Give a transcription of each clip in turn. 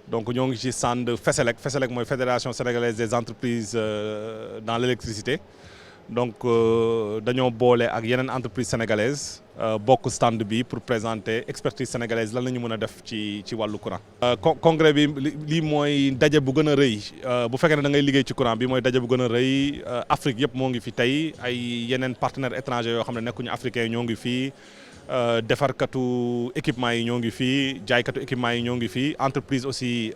Donc ñoo ngi ci stand FESELEC. FESELEC mooy fédération sénégalaise des entreprises dans l'électricité. Donc dañoo boole ak yeneen entreprise sénégalaise bokk stand bi pour présenter expertise sénégalaise lan la ñu mën a def ci wàllu courant. congrès bi lii mooy daje bu gën a rëy bu fekkee ne da ngay liggéey ci courant bi mooy daje bu gën a rëy Afrique yëpp moo ngi fi tey ay yeneen partenaires étrangers yoo xam ne nekkuñu africains ñoo ngi fii. Defarkatu équipement yi ñoo ngi fii jaaykatu équipement yi ñoo ngi fii entreprise aussi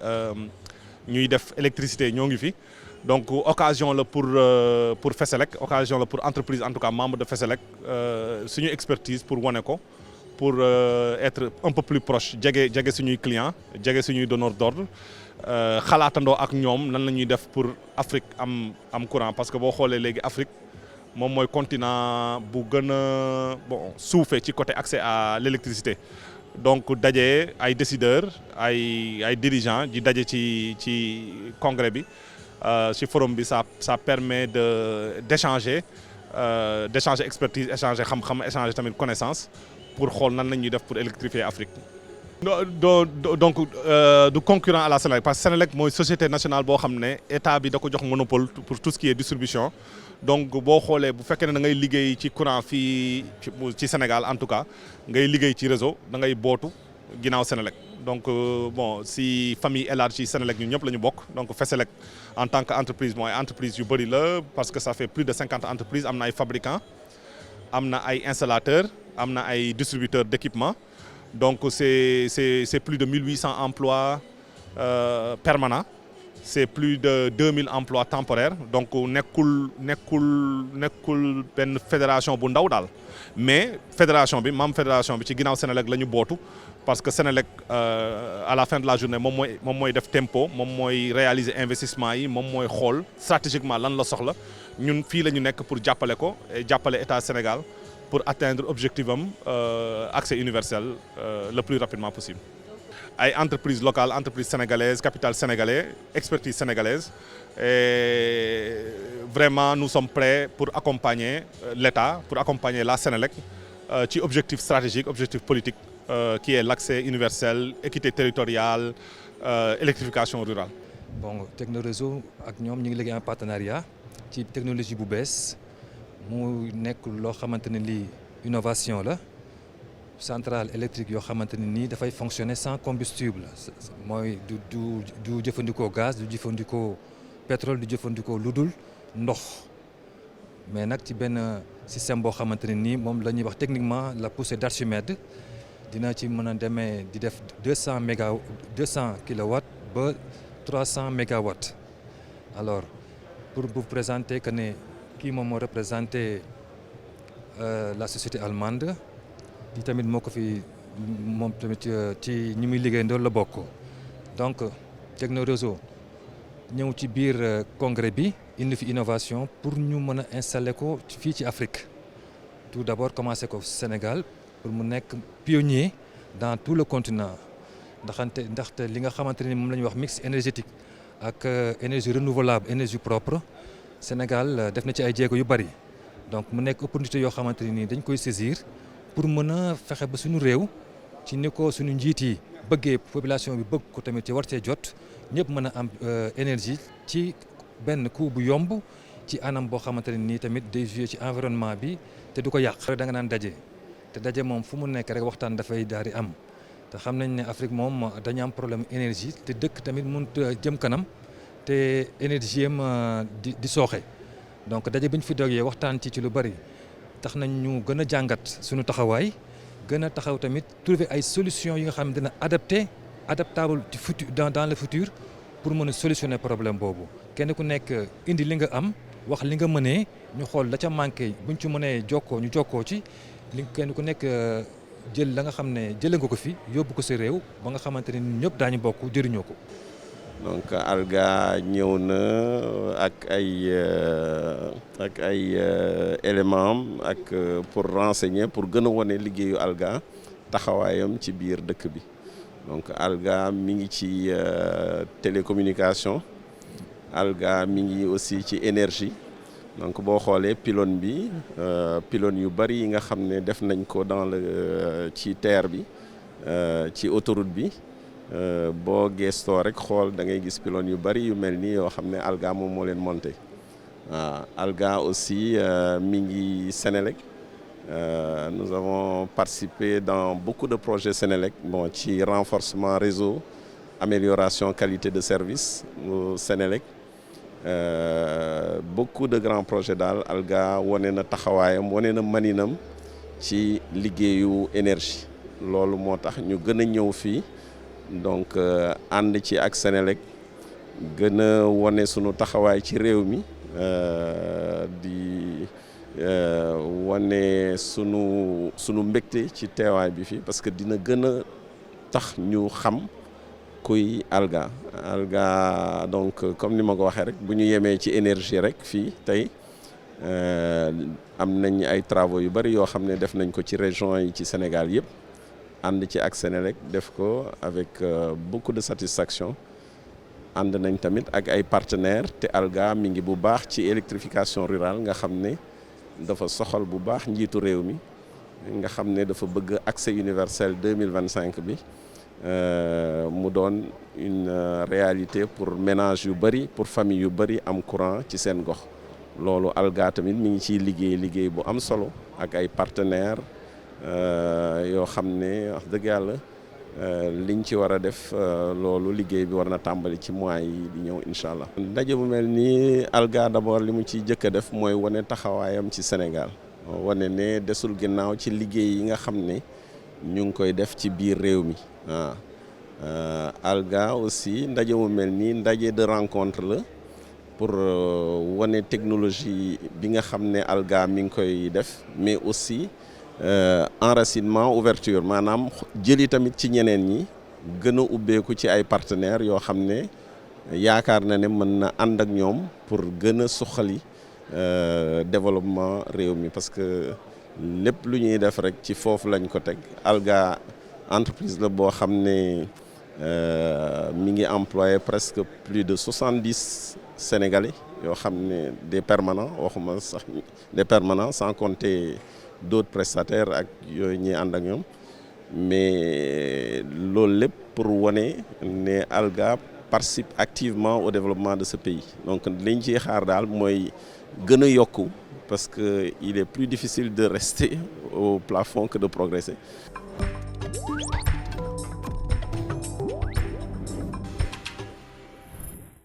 ñuy def électricité ñoo ngi fi donc occasion la pour FESELEC occasion la pour entreprise en tout cas membre de FESELEC suñu expertise pour wane ko pour être un peu plus proche jege suñuy clients jege suñuy donneurs d'ordre xalaatandoo ak ñoom nan la ñuy def pour Afrique am courant parce que boo xoolee léegi Afrique moom mooy continent bu gën a suufee ci côté accès à l'électricité donc daje ay décideurs ay dirigeants di daje ci congrès bi ci forum bi ça permet d'échanger expertise échanger xam-xam échanger tamit connaissance pour xool nan la ñuy def pour électrifier Afrique. donc du concurrent à la Sénélec parce que Sénélec mooy société nationale boo xam ne état bi da ko jox monopole pour tout ce qui est distribution donc boo xoolee bu fekkee ne da ngay liggéey ci courant fii ci Sénégal en tout cas ngay liggéey ci réseau da ngay bootu ginnaaw Sénélec donc si famille élargie Sénélec ñun ñëpp la ñu bokk donc FESELEC en tant que entreprise mooy entreprise yu bëri la parce que ça fait plus de 50 entreprises am na ay fabricants am na ay installateurs am na ay distributeurs d'équipements. Donc c'est plus de 1800 emplois permanents c'est plus de 2000 emplois temporaires donc nekkul benn fédération bu ndaw daal mais fédération bi ci ginnaaw Sénélec la ñu bootu parce que Sénélec à la fin de la journée moom mooy def tempo moom mooy réaliser investissement yi moom mooy xool stratégiquement lan la soxla ñun fii la ñu nekk pour jàppale ko jàppale État Sénégal pour atteindre objectif am accès universel le plus rapidement possible. ay entreprises locales entreprises sénégalaises capital sénégalais expertise sénégalaise et vraiment nous sommes prêts pour accompagner l'État pour accompagner la Sénélec ci objectif stratégique objectif politique qui est l'accès universel équité territoriale électrification rurale. Bon Technoréseau ak ñoom ñu ngi liggéey en partenariat ci technologie bu bees. mu nekk loo xamante ne lii innovation la centrale électrique yoo xamante ne nii dafay fonctionner sans combustible mooy du jëfandikoo gaz du jëfandikoo pétrole du jëfandikoo lu dul ndox mais nag ci benn système boo xamante ne nii moom la ñuy wax techniquement la poussée d'Archimède dina ci mën a demee di def 200 kilowatts ba 300 mégawatts alors pour vous présenter que ne kii moom moo représenté la société allemande di tamit moo ko fi moom tamit ci ñi muy liggéey ndool la bokk donc Technoréseau ñëw ci biir congrès bi indi fi innovation pour ñu mën a installer ko fii ci Afrique tout d'abord commencé ko Sénégal pour mu nekk pionnier dans tout le continent ndaxte li nga xamante ni moom la ñuy wax mix énergétique ak énergie renouvelable énergie propre Sénégal def na ci ay jéego yu bari donc mu nekk opportunité yoo xamante ni dañ koy saisir pour mën a fexe ba suñu réew ci ni ko suñu njiit yi bëggee population bi bëgg ko tamit ci war cee jot ñëpp mën a am énergie ci benn coût bu yomb ci anam boo xamante ne nii tamit day jouer ci environnement bi te du ko yàq. da nga naan daje te daje moom fu mu nekk rek waxtaan dafay daal di am te xam nañ ne Afrique moom dañu am problème énergie te dëkk tamit mënut jëm kanam. te énergie am di sooxe donc daje bi ñu fi dogee waxtaan ci lu bari tax nañ ñu gën a jàngat suñu taxawaay gën a taxaw tamit trouver ay solutions yi nga xam ne dina adaptable ci futur dans le futur pour mën a solutionner problème boobu kenn ku nekk indi li nga am wax li nga mënee ñu xool la ca manqué buñ ci mënee ñu jokkoo ci li kenn ku nekk jël la nga xam ne jëlee nga ko fi yóbbu ko sa réew ba nga xamante ne ñëpp daañu bokk jëriñoo ko. donc ALGA ñëw na ak ay éléments ak pour renseigner pour gën a wane liggéeyu ALGA taxawaayam ci biir dëkk bi donc ALGA mi ngi ci télécommunication ALGA mi ngi aussi ci énergie donc boo xoolee pylône bi pylône yu bari yi nga xam ne def nañ ko dans le ci terre bi ci autoroute bi boo gestoo rek xool da ngay gis pylône yu bari yu mel nii yoo xam ne ALGA moom moo leen monté waaw ALGA aussi mi ngi Sénélec nous avons participé dans beaucoup de projets Sénélec bon ci renforcement réseau amélioration qualité de service au Sénélec beaucoup de grands projets daal ALGA wane na taxawaayam wane na maninam ci liggéeyu énergie loolu moo tax ñu gën a ñëw fii donc ànd ci ak Sénélec gën a wane sunu taxawaay ci réew mi di wane sunu mbégte ci teewaay bi fii parce que dina gën a tax ñu xam kuy ALGA donc comme ni ma ko waxee rek bu ñu yemee ci énergie rek fii tey am nañ ay travaux yu bari yoo xam ne def nañ ko ci région yi ci Sénégal yëpp ànd ci ak Sénélec def ko avec beaucoup de satisfaction ànd nañ tamit ak ay partenaires te ALGA mi ngi bu baax ci électrification rurale nga xam ne dafa soxal bu baax njiitu réew mi nga xam ne dafa bëgg accès universel 2025 bi mu doon une réalité pour ménage yu bari pour famille yu bari am courant ci seen gox loolu ALGA tamit mi ngi ciy liggéey bu am solo ak ay partenaires yoo xam ne wax dëgg yàlla liñ ci war a def loolu liggéey bi war na tàmbali ci mois yi di ñëw incha allah. ndaje bu mel nii ALGA d'abord li mu ciy jëkk a def mooy wane taxawaayam ci Sénégal wane ne desul ginnaaw ci liggéey yi nga xam ne ñu ngi koy def ci biir réew mi waaw ALGA aussi ndaje mu mel nii ndaje de rencontre la pour wane technologie bi nga xam ne ALGA mi ngi koy def mais aussi enracinement ouverture maanaam jëli tamit ci ñeneen ñi gën a ubbeeku ci ay partenaires yoo xam ne yaakaar na ne mën na ànd ak ñoom pour gën a suqali développement réew mi parce que lépp lu ñuy def rek ci foofu lañ ko teg ALGA entreprise la boo xam ne mi ngi employé presque plus de 70 Sénégalais yoo xam ne des permanents waxuma sax des permanents sans compter d'autres prestataires ak yooyu ñuy ànd ak ñoom mais loolu lépp pour wane ne ALGA participe activement au développement de ce pays donc liñ ciy xaar daal mooy gën a yokku parce que il est plus difficile de rester au plafond que de progresser.